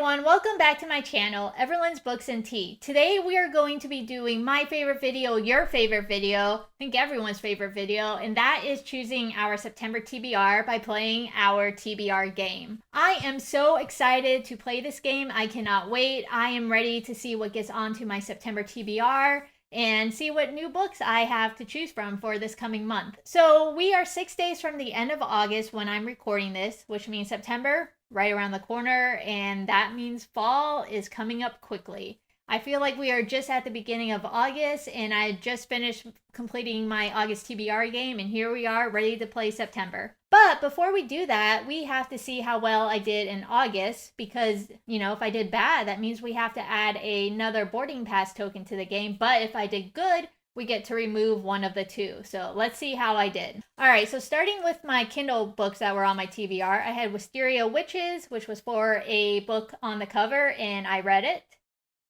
everyone, welcome back to my channel, Everlynn's Books and Tea. Today we are going to be doing my favorite video, your favorite video, I think everyone's favorite video, and that is choosing our September TBR by playing our TBR game. I am so excited to play this game. I cannot wait. I am ready to see what gets onto my September TBR and see what new books I have to choose from for this coming month. So we are 6 days from the end of August when I'm recording this, which means September right around the corner, and that means fall is coming up quickly. I feel like we are just at the beginning of August, and I just finished completing my August TBR game, and here we are ready to play September. But before we do that, we have to see how well I did in August, because, you know, if I did bad, that means we have to add another boarding pass token to the game. But if I did good, we get to remove one of the two. So let's see how I did. All right, so starting with my Kindle books that were on my TBR, I had Wisteria Witches, which was for a book on the cover, and I read it.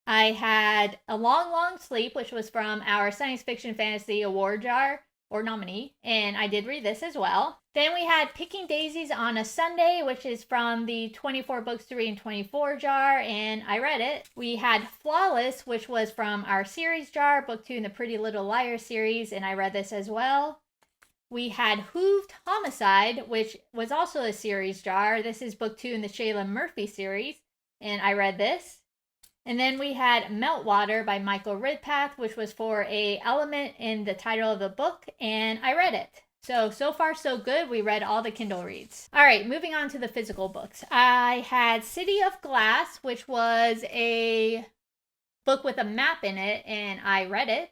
I had A Long, Long Sleep, which was from our Science Fiction Fantasy Award jar, or nominee, and I did read this as well. Then we had Picking Daisies on a Sunday, which is from the 24 Books to Read in 24 jar, and I read it. We had Flawless, which was from our series jar, book 2 in the Pretty Little Liars series, and I read this as well. We had Hooved Homicide, which was also a series jar. This is book 2 in the Shayla Murphy series, and I read this. And then we had Meltwater by Michael Ridpath, which was for a element in the title of the book, and I read it. So far so good. We read all the Kindle reads. All right, moving on to the physical books. I had City of Glass, which was a book with a map in it, and I read it.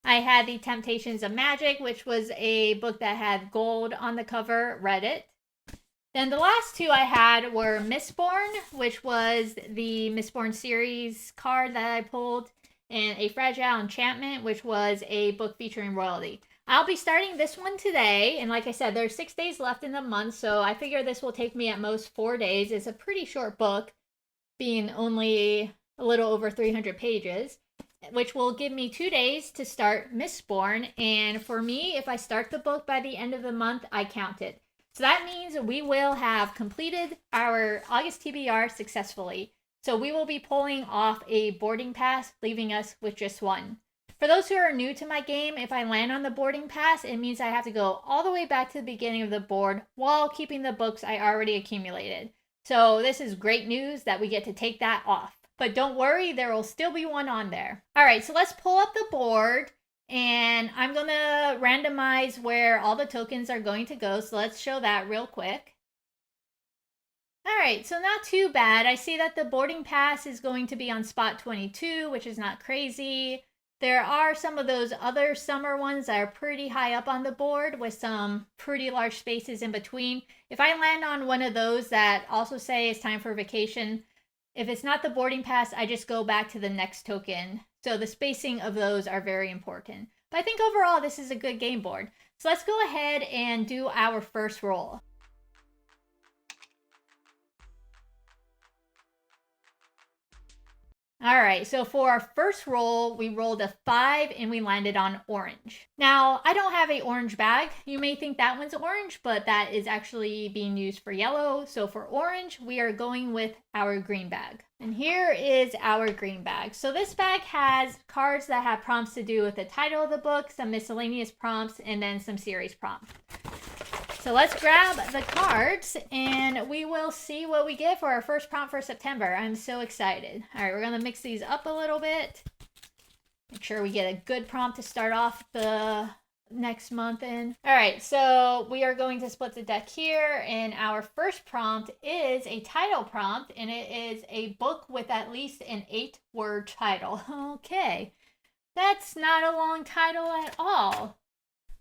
I had The Temptations of Magic, which was a book that had gold on the cover, read it. Then the last two I had were Mistborn, which was the Mistborn series card that I pulled, and A Fragile Enchantment, which was a book featuring royalty. I'll be starting this one today, and like I said, there's 6 days left in the month, so I figure this will take me at most 4 days. It's a pretty short book, being only a little over 300 pages, which will give me 2 days to start Mistborn, and for me, if I start the book by the end of the month, I count it. So that means we will have completed our August TBR successfully. So we will be pulling off a boarding pass, leaving us with just one. For those who are new to my game, if I land on the boarding pass, it means I have to go all the way back to the beginning of the board while keeping the books I already accumulated. So this is great news that we get to take that off. But don't worry, there will still be one on there. All right, so let's pull up the board. And I'm going to randomize where all the tokens are going to go. So let's show that real quick. All right, so not too bad. I see that the boarding pass is going to be on spot 22, which is not crazy. There are some of those other summer ones that are pretty high up on the board with some pretty large spaces in between. If I land on one of those that also say it's time for vacation, if it's not the boarding pass, I just go back to the next token. So the spacing of those are very important. But I think overall this is a good game board. So let's go ahead and do our first roll. All right, so for our first roll, we rolled a 5 and we landed on orange. Now, I don't have a orange bag. You may think that one's orange, but that is actually being used for yellow. So for orange, we are going with our green bag. And here is our green bag. So this bag has cards that have prompts to do with the title of the book, some miscellaneous prompts, and then some series prompts. So let's grab the cards and we will see what we get for our first prompt for September. I'm so excited. All right, we're going to mix these up a little bit. Make sure we get a good prompt to start off the next month in. All right, so we are going to split the deck here, and our first prompt is a title prompt, and it is a book with at least an 8-word title. Okay, that's not a long title at all.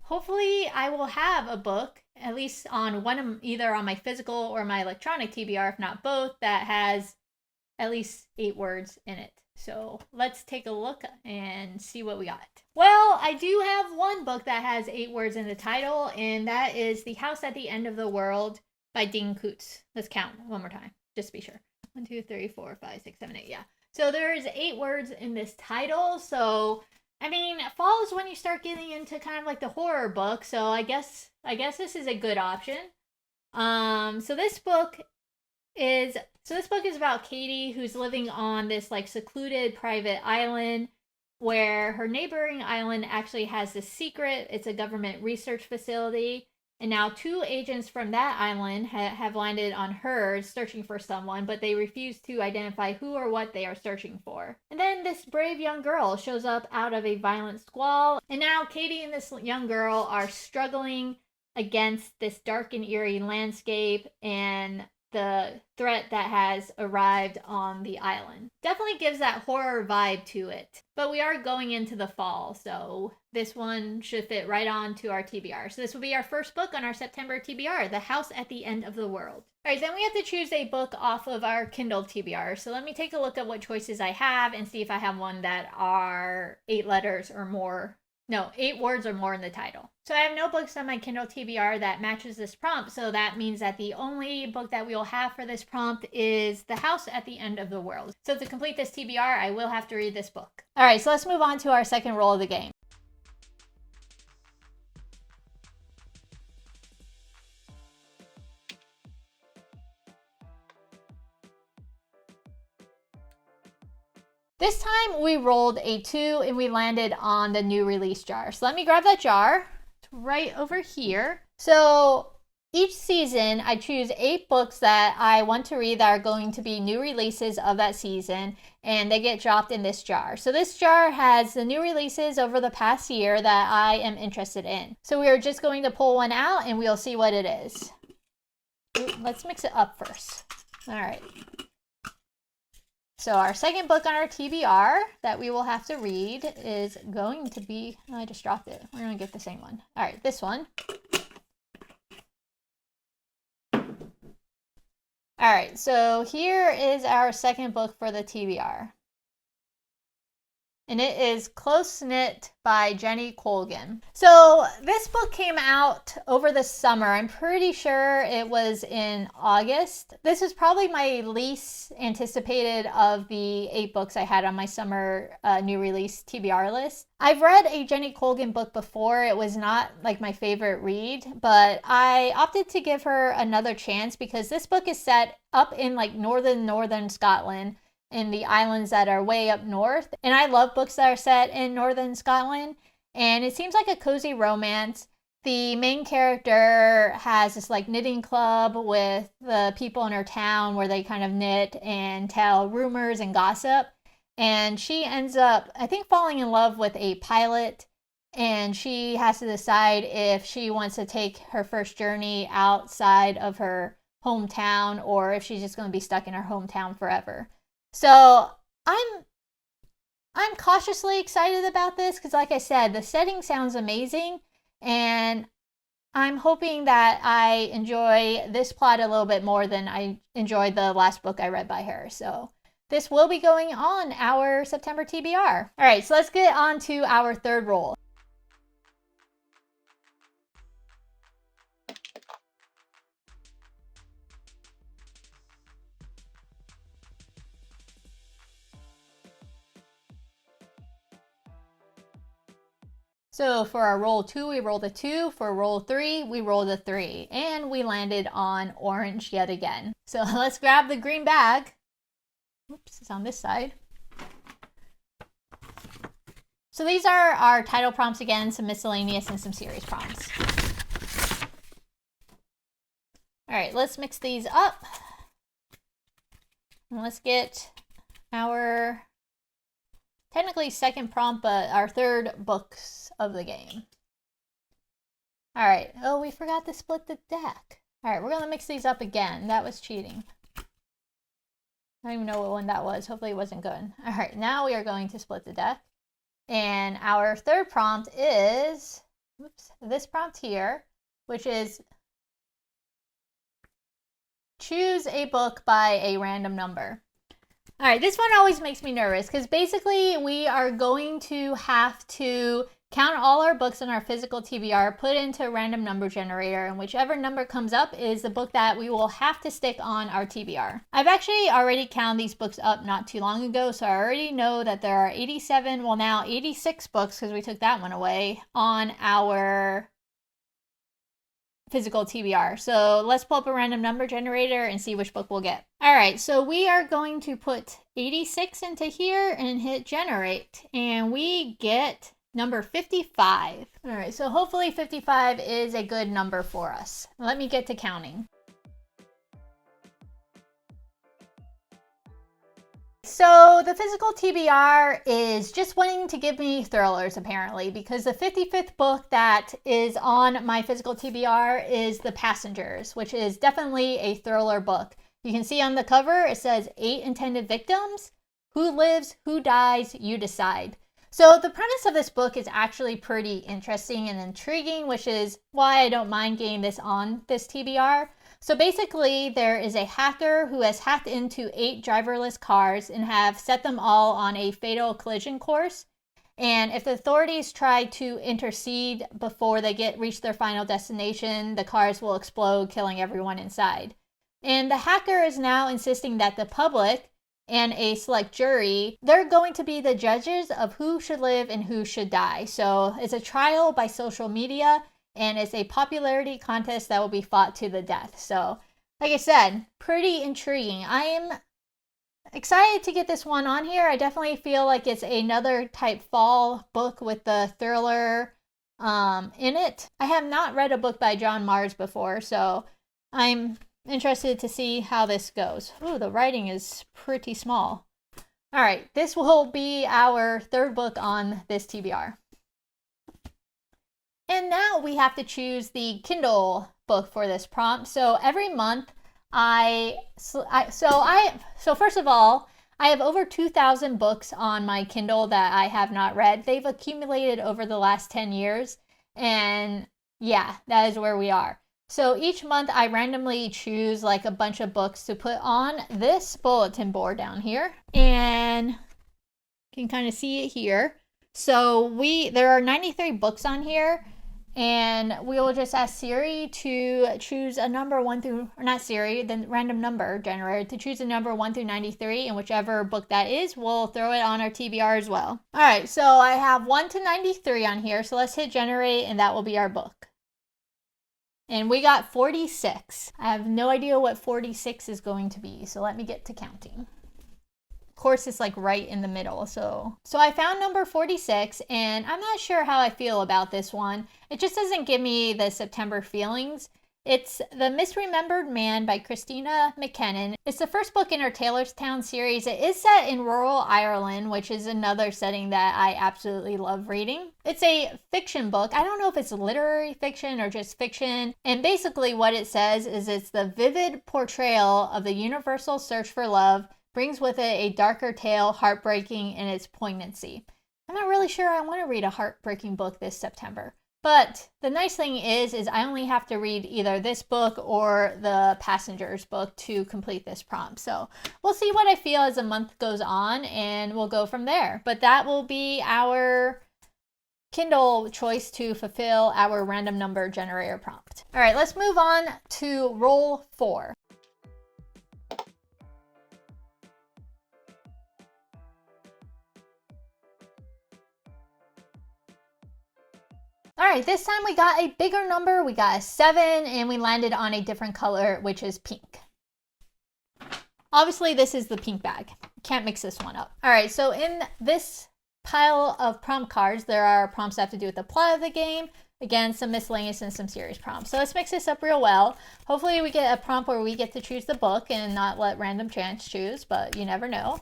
Hopefully I will have a book, at least on one, either on my physical or my electronic TBR, if not both, that has at least 8 words in it. So let's take a look and see what we got. Well, I do have one book that has 8 words in the title, and that is The House at the End of the World by Dean Koontz. Let's count one more time, just to be sure. 1, 2, 3, 4, 5, 6, 7, 8. Yeah. So there's 8 words in this title. So I mean, fall is when you start getting into kind of like the horror book. So I guess this is a good option. So this book is, so this book is about Katie, who's living on this like secluded private island where her neighboring island actually has this secret. It's a government research facility. And now 2 agents from that island have landed on hers searching for someone, but they refuse to identify who or what they are searching for. And then this brave young girl shows up out of a violent squall. And now Katie and this young girl are struggling against this dark and eerie landscape and the threat that has arrived on the island. Definitely gives that horror vibe to it. But we are going into the fall, so this one should fit right on to our TBR. So this will be our first book on our September TBR, The House at the End of the World. All right, then we have to choose a book off of our Kindle TBR. So let me take a look at what choices I have and see if I have one that are 8 letters or more. No, 8 words or more in the title. So I have no books on my Kindle TBR that matches this prompt, so that means that the only book that we will have for this prompt is The House at the End of the World. So to complete this TBR, I will have to read this book. All right, so let's move on to our second roll of the game. This time we rolled a 2 and we landed on the new release jar. So let me grab that jar. It's right over here. So each season I choose 8 books that I want to read that are going to be new releases of that season, and they get dropped in this jar. So this jar has the new releases over the past year that I am interested in. So we are just going to pull one out and we'll see what it is. Let's mix it up first. All right. So our second book on our TBR that we will have to read is going to be, I just dropped it. We're going to get the same one. All right, this one. All right, so here is our second book for the TBR. And it is Close Knit by Jenny Colgan. So this book came out over the summer. I'm pretty sure it was in August. This is probably my least anticipated of the 8 books I had on my summer new release TBR list. I've read a Jenny Colgan book before. It was not like my favorite read, but I opted to give her another chance because this book is set up in like northern Scotland, in the islands that are way up north. And I love books that are set in northern Scotland. And it seems like a cozy romance. The main character has this like knitting club with the people in her town where they kind of knit and tell rumors and gossip. And she ends up, I think, falling in love with a pilot. And she has to decide if she wants to take her first journey outside of her hometown or if she's just going to be stuck in her hometown forever. So I'm cautiously excited about this because, like I said, the setting sounds amazing, and I'm hoping that I enjoy this plot a little bit more than I enjoyed the last book I read by her. So this will be going on our September TBR. All right, so let's get on to our third roll. So for our roll 2, we rolled a 2. For roll 3, we rolled a 3. And we landed on orange yet again. So let's grab the green bag. Oops, it's on this side. So these are our title prompts again, some miscellaneous and some series prompts. All right, let's mix these up. And let's get our technically second prompt, but our third books of the game. All right. Oh, we forgot to split the deck. All right, we're going to mix these up again. That was cheating. I don't even know what one that was. Hopefully it wasn't good. All right, now we are going to split the deck. And our third prompt is, oops, this prompt here, which is choose a book by a random number. All right, this one always makes me nervous because basically we are going to have to count all our books in our physical TBR, put into a random number generator, and whichever number comes up is the book that we will have to stick on our TBR. I've actually already counted these books up not too long ago, so I already know that there are 87, well now 86 books because we took that one away on our physical TBR. So let's pull up a random number generator and see which book we'll get. All right, so we are going to put 86 into here and hit generate, and we get number 55. All right, so hopefully 55 is a good number for us. Let me get to counting. So the physical TBR is just wanting to give me thrillers, apparently, because the 55th book that is on my physical TBR is The Passengers, which is definitely a thriller book. You can see on the cover, it says 8 intended victims. Who lives, who dies, you decide. So the premise of this book is actually pretty interesting and intriguing, which is why I don't mind getting this on this TBR. So basically, there is a hacker who has hacked into 8 driverless cars and have set them all on a fatal collision course. And if the authorities try to intercede before they reach their final destination, the cars will explode, killing everyone inside. And the hacker is now insisting that the public and a select jury, they're going to be the judges of who should live and who should die. So it's a trial by social media, and it's a popularity contest that will be fought to the death. So, like I said, pretty intriguing. I am excited to get this one on here. I definitely feel like it's another type fall book with the thriller in it. I have not read a book by John Mars before, so I'm interested to see how this goes. Ooh, the writing is pretty small. All right, this will be our 3rd book on this TBR. And now we have to choose the Kindle book for this prompt. So every month so first of all, I have over 2,000 books on my Kindle that I have not read. They've accumulated over the last 10 years. And yeah, that is where we are. So each month I randomly choose like a bunch of books to put on this bulletin board down here. And you can kind of see it here. So there are 93 books on here. And we will just ask Siri to choose a number 1 through, or not Siri, the random number generator to choose a number 1 through 93, and whichever book that is, we'll throw it on our TBR as well. All right, so I have 1 to 93 on here, so let's hit generate, and that will be our book. And we got 46. I have no idea what 46 is going to be, so let me get to counting. Of course, it's like right in the middle. So I found number 46, and I'm not sure how I feel about this one. It just doesn't give me the September feelings. It's The Misremembered Man by Christina McKinnon. It's the first book in her Taylorstown series. It is set in rural Ireland, which is another setting that I absolutely love reading. It's a fiction book. I don't know if it's literary fiction or just fiction. And basically what it says is it's the vivid portrayal of the universal search for love, brings with it a darker tale, heartbreaking in its poignancy. I'm not really sure I want to read a heartbreaking book this September. But the nice thing is I only have to read either this book or the Passengers book to complete this prompt. So we'll see what I feel as the month goes on, and we'll go from there. But that will be our Kindle choice to fulfill our random number generator prompt. All right, let's move on to roll 4. All right, this time we got a bigger number. We got a 7, and we landed on a different color, which is pink. Obviously, this is the pink bag. Can't mix this one up. All right, so in this pile of prompt cards, there are prompts that have to do with the plot of the game. Again, some miscellaneous and some serious prompts. So let's mix this up real well. Hopefully we get a prompt where we get to choose the book and not let random chance choose, but you never know.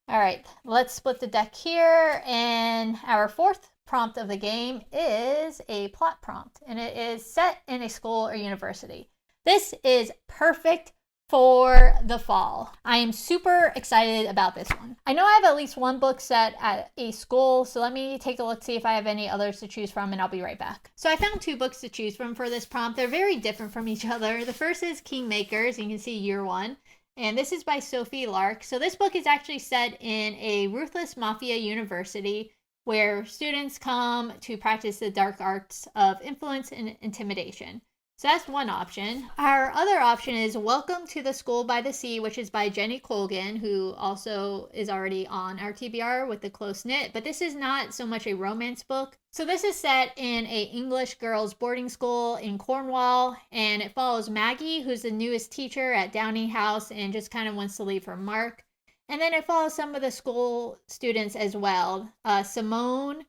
All right, let's split the deck here, and our 4th prompt of the game is a plot prompt, and it is set in a school or university. This is perfect for the fall. I am super excited about this one. I know I have at least one book set at a school, so let me take a look, see if I have any others to choose from, and I'll be right back. So I found 2 books to choose from for this prompt. They're very different from each other. The first is Kingmakers, you can see year 1. And this is by Sophie Lark. So this book is actually set in a ruthless mafia university where students come to practice the dark arts of influence and intimidation. So that's one option. Our other option is Welcome to the School by the Sea, which is by Jenny Colgan, who also is already on our TBR with The Close Knit, but this is not so much a romance book. So this is set in a English girls boarding school in Cornwall, and it follows Maggie, who's the newest teacher at Downing House and just kind of wants to leave her mark. And then it follows some of the school students as well, Simone,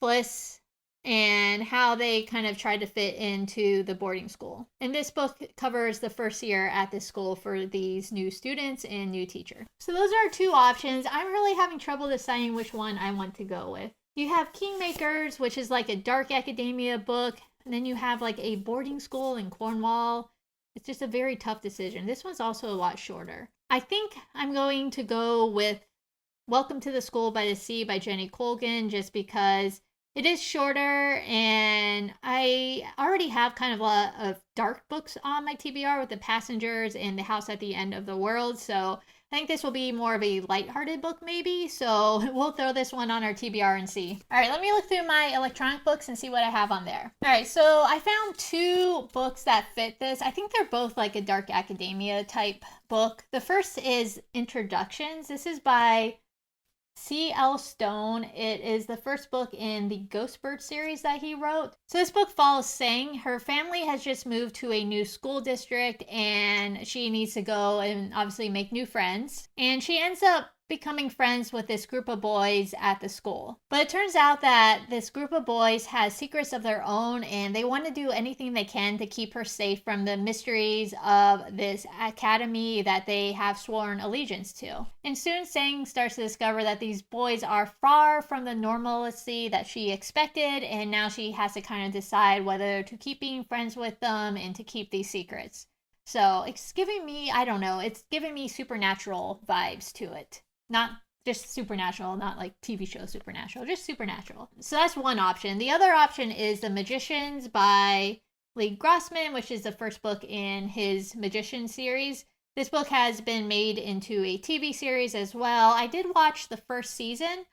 Fliss, and how they kind of tried to fit into the boarding school. And this book covers the first year at this school for these new students and new teacher. So those are two options. I'm really having trouble deciding which one I want to go with. You have Kingmakers, which is like a dark academia book, and then you have like a boarding school in Cornwall. It's just a very tough decision. This one's also a lot shorter. I think I'm going to go with Welcome to the School by the Sea by Jenny Colgan, just because it is shorter, and I already have kind of a lot of dark books on my TBR with The Passengers and The House at the End of the World, so I think this will be more of a lighthearted book maybe, so we'll throw this one on our TBR and see. All right, let me look through my electronic books and see what I have on there. All right, so I found two books that fit this. I think they're both like a dark academia type book. The first is Introductions. This is by C.L. Stone. It is the first book in the Ghostbird series that he wrote. So this book follows Sang. Her family has just moved to a new school district, and she needs to go and obviously make new friends. And she ends up becoming friends with this group of boys at the school. But it turns out that this group of boys has secrets of their own, and they want to do anything they can to keep her safe from the mysteries of this academy that they have sworn allegiance to. And soon Sang starts to discover that these boys are far from the normalcy that she expected, and now she has to kind of decide whether to keep being friends with them and to keep these secrets. So it's giving me, I don't know, it's giving me supernatural vibes to it. Not just supernatural, not like TV show supernatural, just supernatural. So that's one option. The other option is The Magicians by Lee Grossman, which is the first book in his Magician series. This book has been made into a TV series as well. I did watch the first season,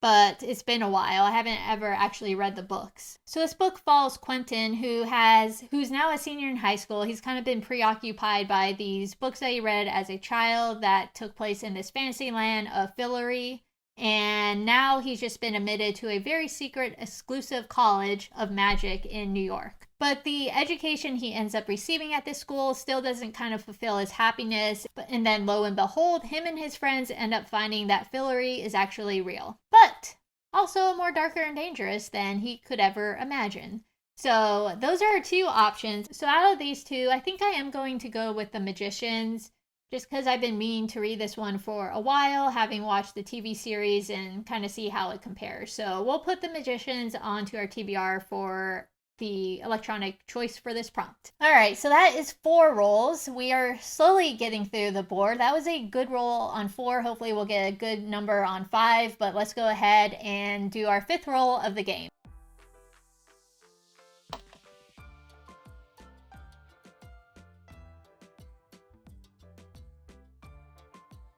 but it's been a while. I haven't ever actually read the books. So this book follows Quentin, who's now a senior in high school. He's kind of been preoccupied by these books that he read as a child that took place in this fantasy land of Fillory. And now he's just been admitted to a very secret, exclusive college of magic in New York. But the education he ends up receiving at this school still doesn't kind of fulfill his happiness. And then lo and behold, him and his friends end up finding that Fillory is actually real. But also more darker and dangerous than he could ever imagine. So those are our two options. So out of these two, I think I am going to go with The Magicians, just because I've been meaning to read this one for a while, having watched the TV series and kind of see how it compares. So we'll put The Magicians onto our TBR for the electronic choice for this prompt. All right, so that is 4 rolls. We are slowly getting through the board. That was a good roll on 4. Hopefully we'll get a good number on 5, but let's go ahead and do our 5th roll of the game.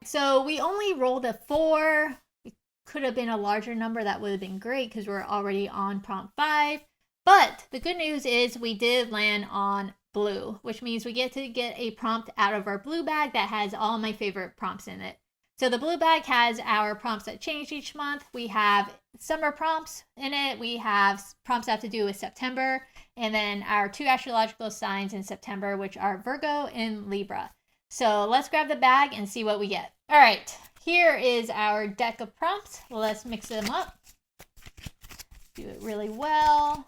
So we only rolled a 4. It could have been a larger number. That would have been great because we're already on prompt 5. But the good news is we did land on blue, which means we get to get a prompt out of our blue bag that has all my favorite prompts in it. So the blue bag has our prompts that change each month. We have summer prompts in it. We have prompts that have to do with September. And then our 2 astrological signs in September, which are Virgo and Libra. So let's grab the bag and see what we get. All right, here is our deck of prompts. Let's mix them up. Do it really well.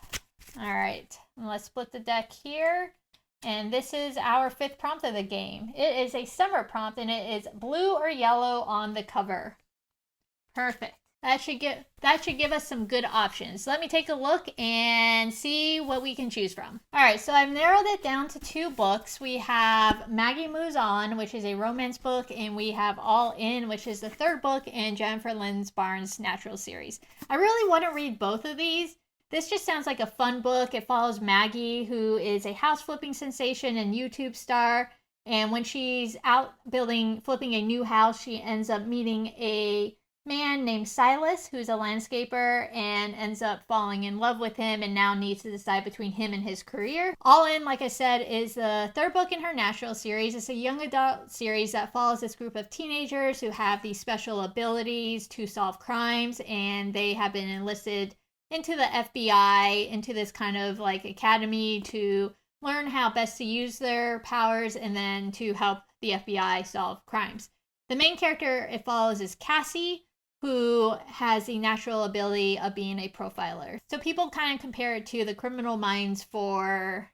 All right, let's split the deck here. And this is our 5th prompt of the game. It is a summer prompt, and it is blue or yellow on the cover. Perfect. That should give us some good options. Let me take a look and see what we can choose from. All right, so I've narrowed it down to 2 books. We have Maggie Moves On, which is a romance book, and we have All In, which is the 3rd book in Jennifer Lynn Barnes' Natural series. I really want to read both of these. This just sounds like a fun book. It follows Maggie, who is a house flipping sensation and YouTube star. And when she's out flipping a new house, she ends up meeting a man named Silas, who's a landscaper, and ends up falling in love with him and now needs to decide between him and his career. All In, like I said, is the third book in her Natural series. It's a young adult series that follows this group of teenagers who have these special abilities to solve crimes, and they have been enlisted into the FBI, into this kind of like academy to learn how best to use their powers and then to help the FBI solve crimes. The main character it follows is Cassie, who has the natural ability of being a profiler. So people kind of compare it to the Criminal Minds for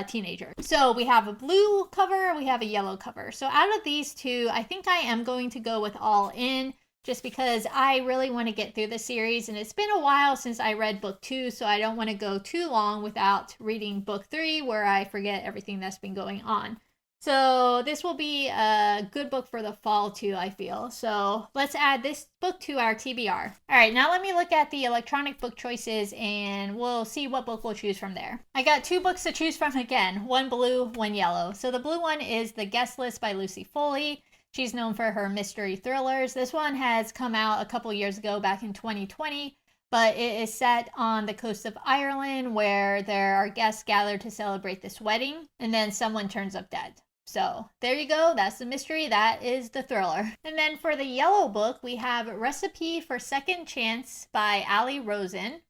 teenagers. So we have a blue cover, we have a yellow cover. So out of these two, I think I am going to go with All In, just because I really want to get through the series, and it's been a while since I read book 2, so I don't want to go too long without reading book 3 where I forget everything that's been going on. So this will be a good book for the fall too, I feel. So let's add this book to our TBR. All right, now let me look at the electronic book choices and we'll see what book we'll choose from there. I got 2 books to choose from again, one blue, one yellow. So the blue one is The Guest List by Lucy Foley. She's known for her mystery thrillers. This one has come out a couple years ago, back in 2020. But it is set on the coast of Ireland where there are guests gathered to celebrate this wedding, and then someone turns up dead. So there you go. That's the mystery. That is the thriller. And then for the yellow book, we have Recipe for Second Chance by Ali Rosen.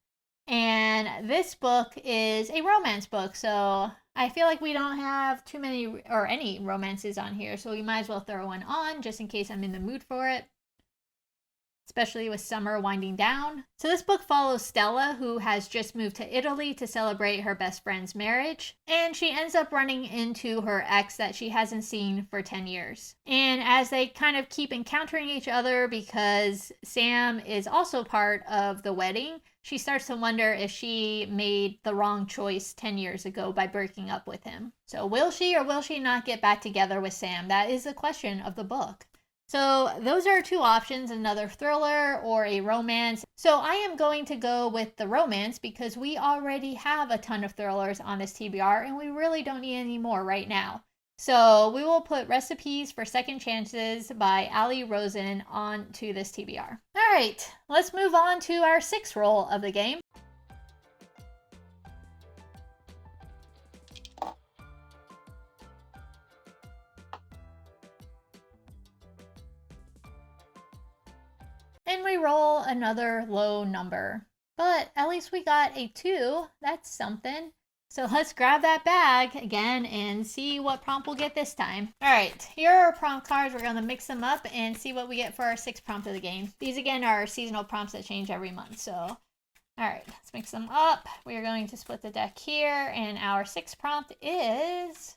And this book is a romance book. So I feel like we don't have too many or any romances on here. So we might as well throw one on just in case I'm in the mood for it, especially with summer winding down. So this book follows Stella, who has just moved to Italy to celebrate her best friend's marriage, and she ends up running into her ex that she hasn't seen for 10 years. And as they kind of keep encountering each other because Sam is also part of the wedding, she starts to wonder if she made the wrong choice 10 years ago by breaking up with him. So will she or will she not get back together with Sam? That is the question of the book. So those are 2 options, another thriller or a romance. So I am going to go with the romance because we already have a ton of thrillers on this TBR and we really don't need any more right now. So we will put Recipes for Second Chances by Ali Rosen onto this TBR. All right, let's move on to our 6th roll of the game. And we roll another low number. But at least we got a 2. That's something. So let's grab that bag again and see what prompt we'll get this time. All right, here are our prompt cards. We're going to mix them up and see what we get for our 6th prompt of the game. These again are seasonal prompts that change every month. So, all right, let's mix them up. We are going to split the deck here, and our 6th prompt is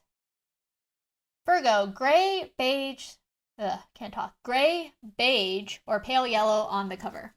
Virgo, gray, beige, gray, beige, or pale yellow on the cover.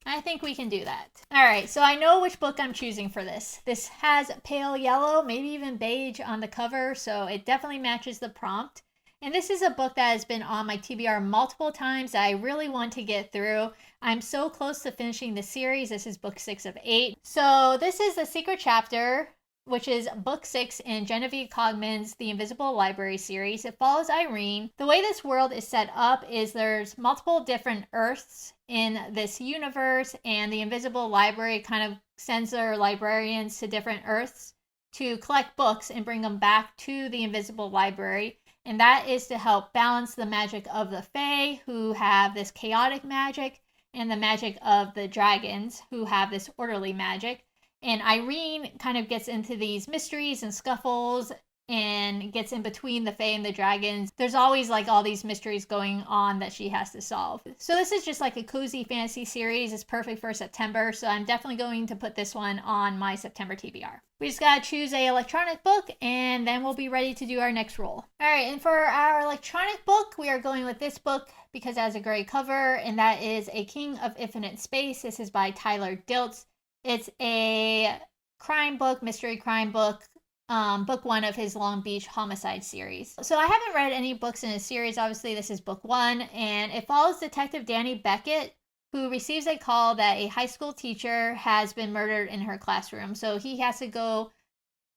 I think we can do that. All right, so I know which book I'm choosing for this. This has pale yellow, maybe even beige on the cover, so it definitely matches the prompt. And this is a book that has been on my TBR multiple times that I really want to get through. I'm so close to finishing the series. This is book 6 of 8. So this is The Secret Chapter, which is book 6 in Genevieve Cogman's The Invisible Library series. It follows Irene. The way this world is set up is there's multiple different Earths in this universe, and the Invisible Library kind of sends their librarians to different Earths to collect books and bring them back to the Invisible Library. And that is to help balance the magic of the Fae, who have this chaotic magic, and the magic of the dragons, who have this orderly magic. And Irene kind of gets into these mysteries and scuffles and gets in between the Fae and the dragons. There's always like all these mysteries going on that she has to solve. So this is just like a cozy fantasy series. It's perfect for September. So I'm definitely going to put this one on my September TBR. We just got to choose a electronic book and then we'll be ready to do our next roll. All right, and for our electronic book, we are going with this book because it has a gray cover, and that is A King of Infinite Space. This is by Tyler Diltz. It's a crime book, mystery crime book, book 1 of his Long Beach Homicide series. So I haven't read any books in his series. Obviously, this is book 1, and it follows Detective Danny Beckett, who receives a call that a high school teacher has been murdered in her classroom. So he has to go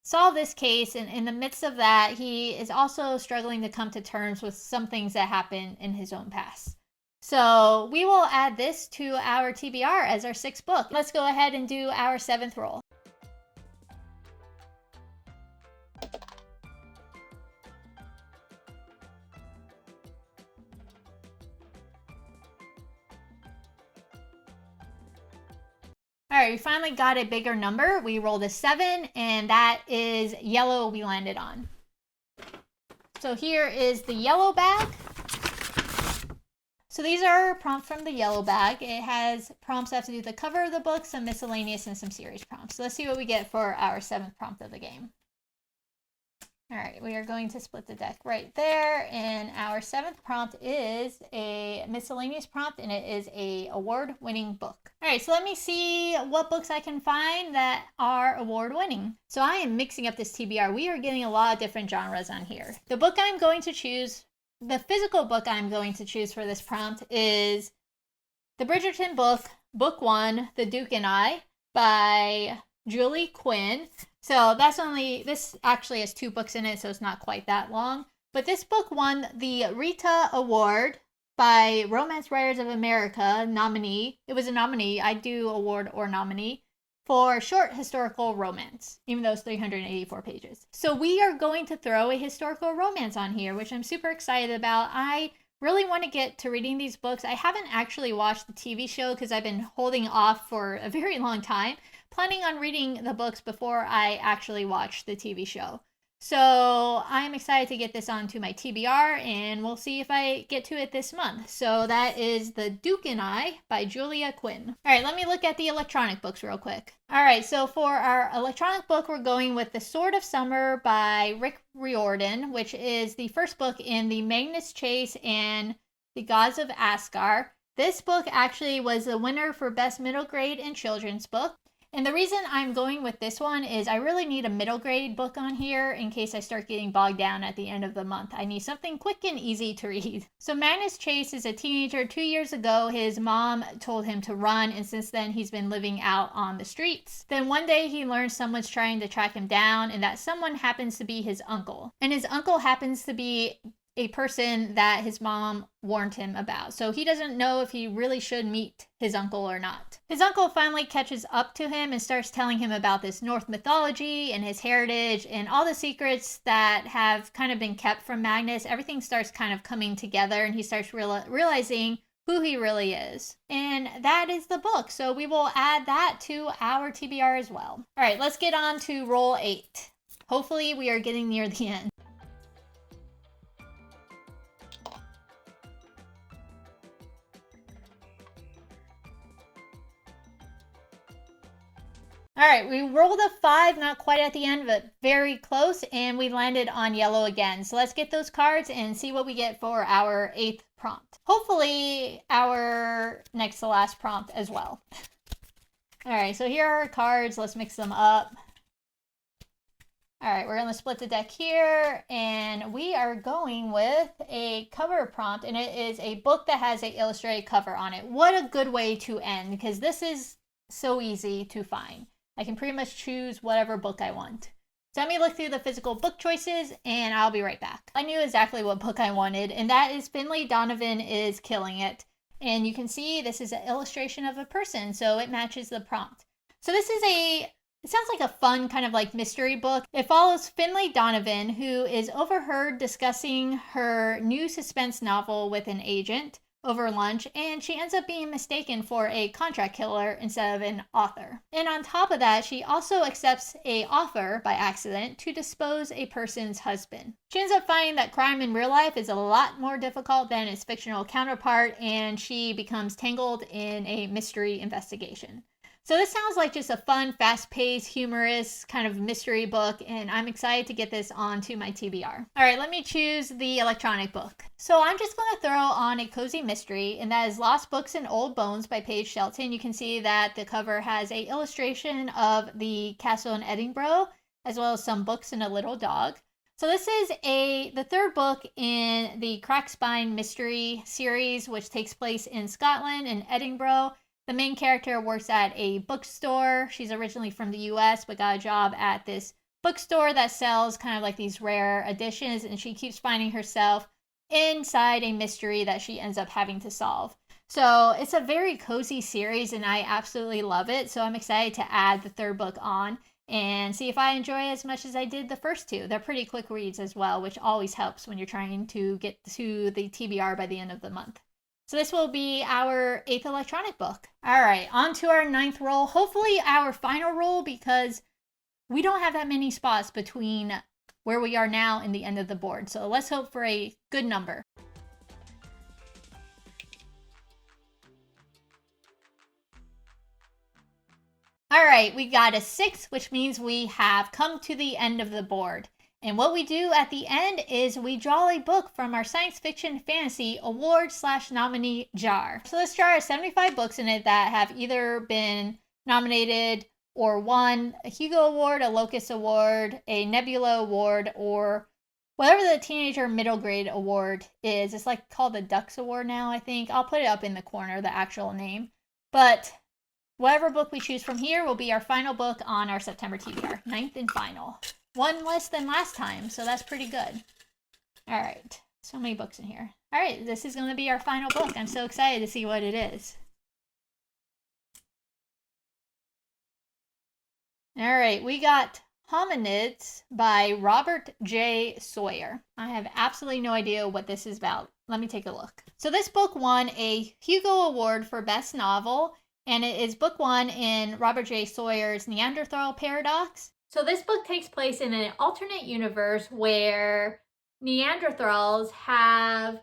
solve this case, and in the midst of that, he is also struggling to come to terms with some things that happened in his own past. So we will add this to our TBR as our 6th book. Let's go ahead and do our 7th roll. All right, we finally got a bigger number. We rolled a 7, and that is yellow we landed on. So here is the yellow bag. So these are prompts from the yellow bag. It has prompts that have to do with the cover of the book, some miscellaneous, and some series prompts. So let's see what we get for our 7th prompt of the game. All right, we are going to split the deck right there, and our 7th prompt is a miscellaneous prompt, and it is a award-winning book. All right, so let me see what books I can find that are award-winning. So I am mixing up this TBR. We are getting a lot of different genres on here. The book I'm going to choose, the physical book I'm going to choose for this prompt is the Bridgerton book, Book 1, The Duke and I, by Julie Quinn. So this actually has 2 books in it, so it's not quite that long. But this book won the Rita Award by Romance Writers of America nominee. It was a nominee. I do award or nominee for short historical romance, even though it's 384 pages. So we are going to throw a historical romance on here, which I'm super excited about. I really want to get to reading these books. I haven't actually watched the TV show because I've been holding off for a very long time, planning on reading the books before I actually watch the TV show. So I'm excited to get this onto my TBR, and we'll see if I get to it this month. So that is The Duke and I by Julia Quinn. All right, let me look at the electronic books real quick. All right, so for our electronic book, we're going with The Sword of Summer by Rick Riordan, which is the first book in the Magnus Chase and the Gods of Asgard. This book actually was the winner for Best Middle Grade and Children's Book. And the reason I'm going with this one is I really need a middle grade book on here in case I start getting bogged down at the end of the month. I need something quick and easy to read. So Magnus Chase is a teenager. 2 years ago, his mom told him to run, and since then he's been living out on the streets. Then one day he learns someone's trying to track him down, and that someone happens to be his uncle. And his uncle happens to be a person that his mom warned him about. So he doesn't know if he really should meet his uncle or not. His uncle finally catches up to him and starts telling him about this Norse mythology and his heritage and all the secrets that have kind of been kept from Magnus. Everything starts kind of coming together, and he starts realizing who he really is. And that is the book. So we will add that to our TBR as well. All right, let's get on to roll 8. Hopefully we are getting near the end. All right, we rolled a 5, not quite at the end, but very close, and we landed on yellow again. So let's get those cards and see what we get for our 8th prompt. Hopefully our next to last prompt as well. All right, so here are our cards. Let's mix them up. All right, we're going to split the deck here, and we are going with a cover prompt, and it is a book that has an illustrated cover on it. What a good way to end, because this is so easy to find. I can pretty much choose whatever book I want. So let me look through the physical book choices, and I'll be right back. I knew exactly what book I wanted, and that is Finlay Donovan is Killing It. And you can see this is an illustration of a person, so it matches the prompt. So this is it sounds like a fun kind of like mystery book. It follows Finlay Donovan, who is overheard discussing her new suspense novel with an agent over lunch, and she ends up being mistaken for a contract killer instead of an author. And on top of that, she also accepts an offer by accident to dispose a person's husband. She ends up finding that crime in real life is a lot more difficult than its fictional counterpart, and she becomes tangled in a mystery investigation. So this sounds like just a fun, fast-paced, humorous kind of mystery book, and I'm excited to get this onto my TBR. All right, let me choose the electronic book. So I'm just going to throw on a cozy mystery, and that is Lost Books and Old Bones by Paige Shelton. You can see that the cover has an illustration of the castle in Edinburgh, as well as some books and a little dog. So this is the 3rd book in the Crack Spine mystery series, which takes place in Scotland and Edinburgh. The main character works at a bookstore. She's originally from the US, but got a job at this bookstore that sells kind of like these rare editions, and she keeps finding herself inside a mystery that she ends up having to solve. So it's a very cozy series and I absolutely love it. So I'm excited to add the third book on and see if I enjoy it as much as I did the first two. They're pretty quick reads as well, which always helps when you're trying to get to the TBR by the end of the month. So this will be our 8th electronic book. All right, on to our 9th roll. Hopefully our final roll, because we don't have that many spots between where we are now and the end of the board. So let's hope for a good number. All right, we got a 6, which means we have come to the end of the board. And what we do at the end is we draw a book from our science fiction fantasy award/nominee jar. So this jar has 75 books in it that have either been nominated or won a Hugo Award, a Locus Award, a Nebula Award, or whatever the teenager middle grade award is. It's like called the Dux Award now, I think. I'll put it up in the corner, the actual name. But whatever book we choose from here will be our final book on our September TBR. 9th and final. One less than last time, so that's pretty good. All right, so many books in here. All right, this is going to be our final book. I'm so excited to see what it is. All right, we got Hominids by Robert J. Sawyer. I have absolutely no idea what this is about. Let me take a look. So this book won a Hugo Award for Best Novel, and it is book 1 in Robert J. Sawyer's Neanderthal Paradox. So this book takes place in an alternate universe where Neanderthals have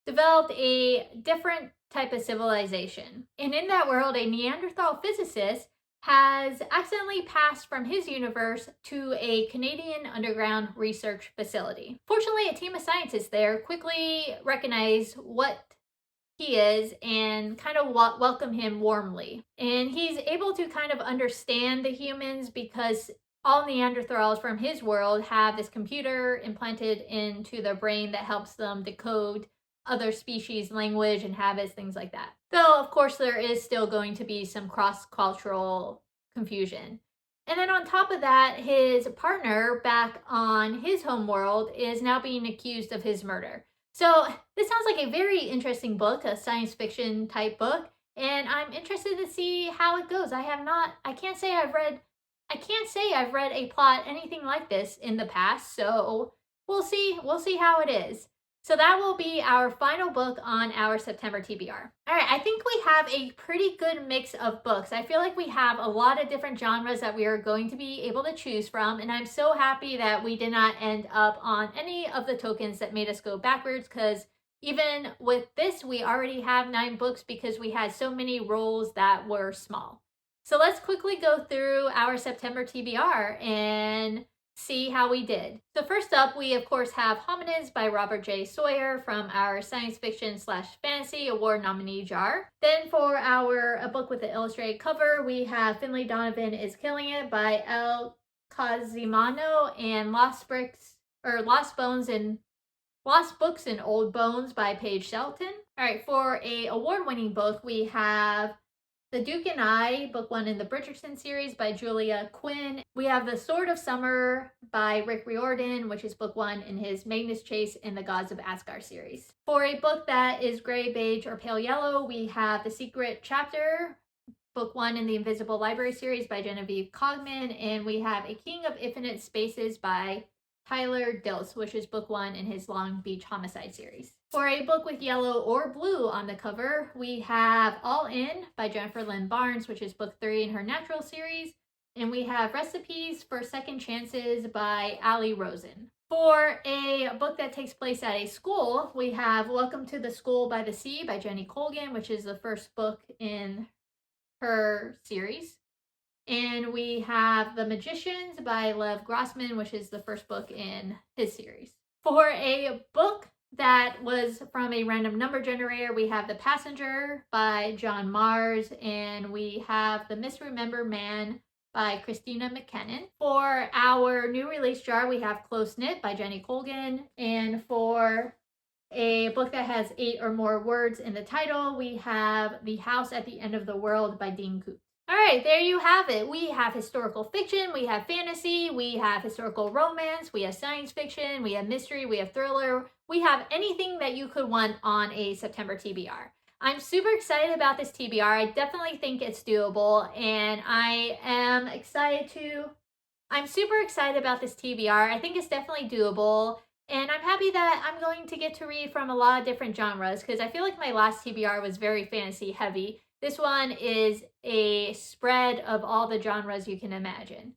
developed a different type of civilization. And in that world, a Neanderthal physicist has accidentally passed from his universe to a Canadian underground research facility. Fortunately, a team of scientists there quickly recognize what he is and kind of welcome him warmly. And he's able to kind of understand the humans because all Neanderthals from his world have this computer implanted into their brain that helps them decode other species' language and habits, things like that. Though, of course, there is still going to be some cross-cultural confusion. And then on top of that, his partner back on his home world is now being accused of his murder. So this sounds like a very interesting book, a science fiction type book, and I'm interested to see how it goes. I can't say I've read a plot anything like this in the past, so we'll see how it is. So that will be our final book on our September TBR. All right, I think we have a pretty good mix of books. I feel like we have a lot of different genres that we are going to be able to choose from, and I'm so happy that we did not end up on any of the tokens that made us go backwards, because even with this, we already have 9 books because we had so many rolls that were small. So let's quickly go through our September TBR and see how we did. So first up, we of course have Hominids by Robert J. Sawyer from our science fiction / fantasy award nominee jar. Then for a book with an illustrated cover, we have Finlay Donovan is Killing It by L. Cazimano and Lost Books and Old Bones by Paige Shelton. All right, for a award-winning book, we have The Duke and I, book 1 in the Bridgerton series by Julia Quinn. We have The Sword of Summer by Rick Riordan, which is book 1 in his Magnus Chase in the Gods of Asgard series. For a book that is gray, beige, or pale yellow, we have The Secret Chapter, book 1 in the Invisible Library series by Genevieve Cogman, and we have A King of Infinite Spaces by Tyler Dilts, which is book 1 in his Long Beach Homicide series. For a book with yellow or blue on the cover, we have All In by Jennifer Lynn Barnes, which is book 3 in her Natural series. And we have Recipes for Second Chances by Ali Rosen. For a book that takes place at a school, we have Welcome to the School by the Sea by Jenny Colgan, which is the first book in her series. And we have The Magicians by Lev Grossman, which is the first book in his series. For a book that was from a random number generator, we have The Passenger by John Mars, and we have The Misremembered Man by Christina McKinnon. For our new release jar, we have Close Knit by Jenny Colgan, and for a book that has 8 or more words in the title, we have The House at the End of the World by Dean Koontz. All right, there you have it. We have historical fiction, we have fantasy, we have historical romance, we have science fiction, we have mystery, we have thriller, we have anything that you could want on a September TBR. I'm super excited about this TBR. I definitely think it's doable, and I'm super excited about this TBR. I think it's definitely doable. And I'm happy that I'm going to get to read from a lot of different genres because I feel like my last TBR was very fantasy heavy. This one is a spread of all the genres you can imagine.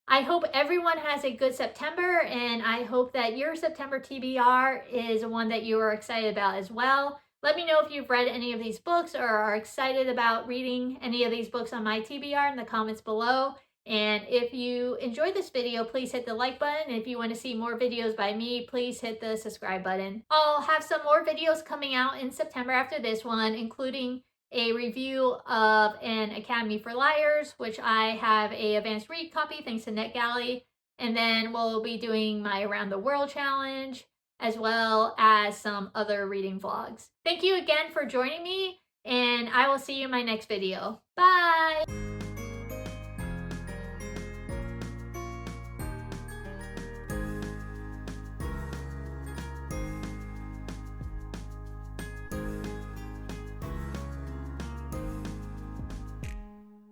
I hope everyone has a good September, and I hope that your September TBR is one that you are excited about as well. Let me know if you've read any of these books or are excited about reading any of these books on my TBR in the comments below. And if you enjoyed this video, please hit the like button. And if you want to see more videos by me, please hit the subscribe button. I'll have some more videos coming out in September after this one, including a review of an Academy for Liars, which I have a advanced read copy thanks to NetGalley. And then we'll be doing my Around the World challenge, as well as some other reading vlogs. Thank you again for joining me, and I will see you in my next video. Bye!